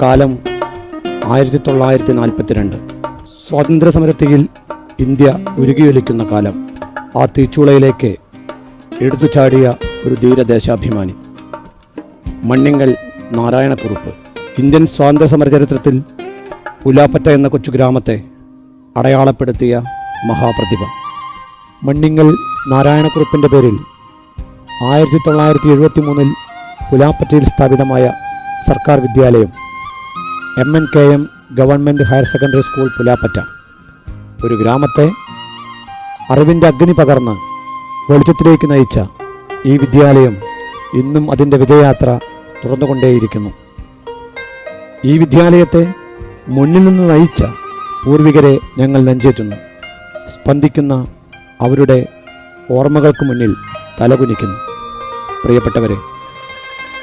കാലം 1942. സ്വാതന്ത്ര്യസമരത്തിൽ ഇന്ത്യ ഉരുകിയൊലിക്കുന്ന കാലം. ആ തീച്ചൂളയിലേക്ക് എടുത്തു ചാടിയ ഒരു ധീരദേശാഭിമാനി, മണ്ണിങ്ങൽ നാരായണക്കുറുപ്പ്. ഇന്ത്യൻ സ്വാതന്ത്ര്യസമര ചരിത്രത്തിൽ പുലാപ്പറ്റ എന്ന കൊച്ചു ഗ്രാമത്തെ അടയാളപ്പെടുത്തിയ മഹാപ്രതിഭ. മണ്ണിങ്ങൽ നാരായണക്കുറുപ്പിൻ്റെ പേരിൽ 1973 പുലാപ്പറ്റയിൽ സ്ഥാപിതമായ സർക്കാർ വിദ്യാലയം MNKM government higher secondary school Pulappatta ഒരു ഗ്രാമത്തെ അറിവിൻ്റെ അഗ്നി പകർന്ന് വെളിച്ചത്തിലേക്ക് നയിച്ച ഈ വിദ്യാലയം ഇന്നും അതിൻ്റെ വിജയയാത്ര തുറന്നുകൊണ്ടേയിരിക്കുന്നു. ഈ വിദ്യാലയത്തെ മുന്നിൽ നിന്ന് നയിച്ച പൂർവികരെ ഞങ്ങൾ നെഞ്ചേറ്റുന്നു. സ്പന്ദിക്കുന്ന അവരുടെ ഓർമ്മകൾക്ക് മുന്നിൽ തലകുനിക്കുന്നു. പ്രിയപ്പെട്ടവരെ,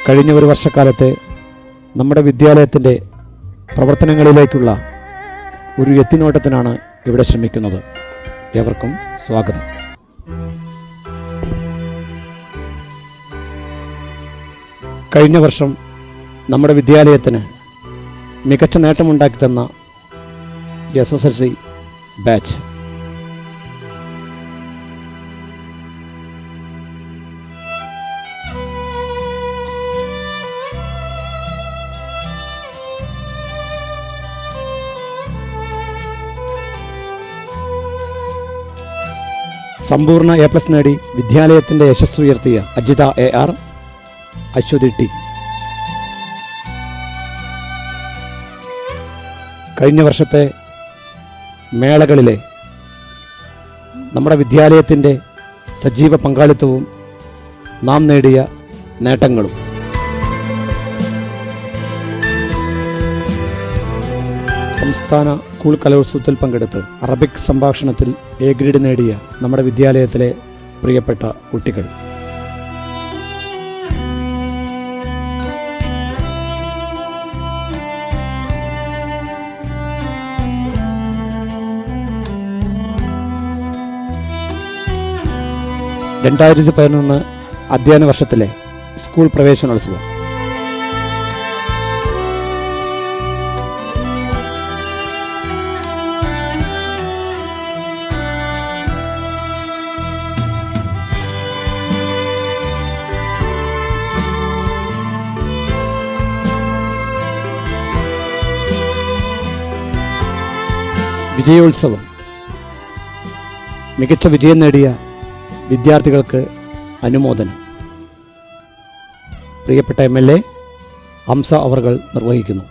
കഴിഞ്ഞ ഒരു വർഷക്കാലത്തെ നമ്മുടെ വിദ്യാലയത്തിൻ്റെ പ്രവർത്തനങ്ങളിലേക്കുള്ള ഒരു എത്തിനോട്ടത്തിനാണ് ഇവിടെ ശ്രമിക്കുന്നത്. ഏവർക്കും സ്വാഗതം. കഴിഞ്ഞ വർഷം നമ്മുടെ വിദ്യാലയത്തിന് മികച്ച നേട്ടമുണ്ടാക്കി തന്ന SSLC ബാച്ച് സമ്പൂർണ്ണ A+ നേടി വിദ്യാലയത്തിൻ്റെ യശസ് ഉയർത്തിയ അജിത AR, അശ്വതി T. കഴിഞ്ഞ വർഷത്തെ മേളകളിലെ നമ്മുടെ വിദ്യാലയത്തിൻ്റെ സജീവ പങ്കാളിത്തവും നാം നേടിയ നേട്ടങ്ങളും. സംസ്ഥാന സ്കൂൾ കലോത്സവത്തിൽ പങ്കെടുത്ത് അറബിക് സംഭാഷണത്തിൽ A ഗ്രേഡ് നേടിയ നമ്മുടെ വിദ്യാലയത്തിലെ പ്രിയപ്പെട്ട കുട്ടികൾ. (2011) അധ്യയന വർഷത്തിലെ സ്കൂൾ പ്രവേശനോത്സവം. വിജയോത്സവം. മികച്ച വിജയം നേടിയ വിദ്യാർത്ഥികൾക്ക് അനുമോദനം പ്രിയപ്പെട്ട MLA ഹംസ അവർകൾ നിർവഹിക്കുന്നു.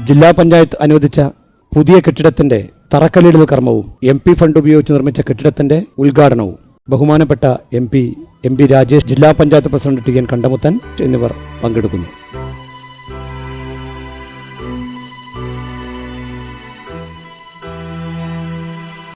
ജില്ലാ പഞ്ചായത്ത് അനുവദിച്ച പുതിയ കെട്ടിടത്തിന്റെ തറക്കല്ലിടൽ കർമ്മവും MP ഫണ്ട് ഉപയോഗിച്ച് നിർമ്മിച്ച കെട്ടിടത്തിന്റെ ഉദ്ഘാടനവും ബഹുമാനപ്പെട്ട MP രാജേഷ്, ജില്ലാ പഞ്ചായത്ത് പ്രസിഡന്റ് TN കണ്ടമുത്തൻ എന്നിവർ പങ്കെടുക്കുന്നു.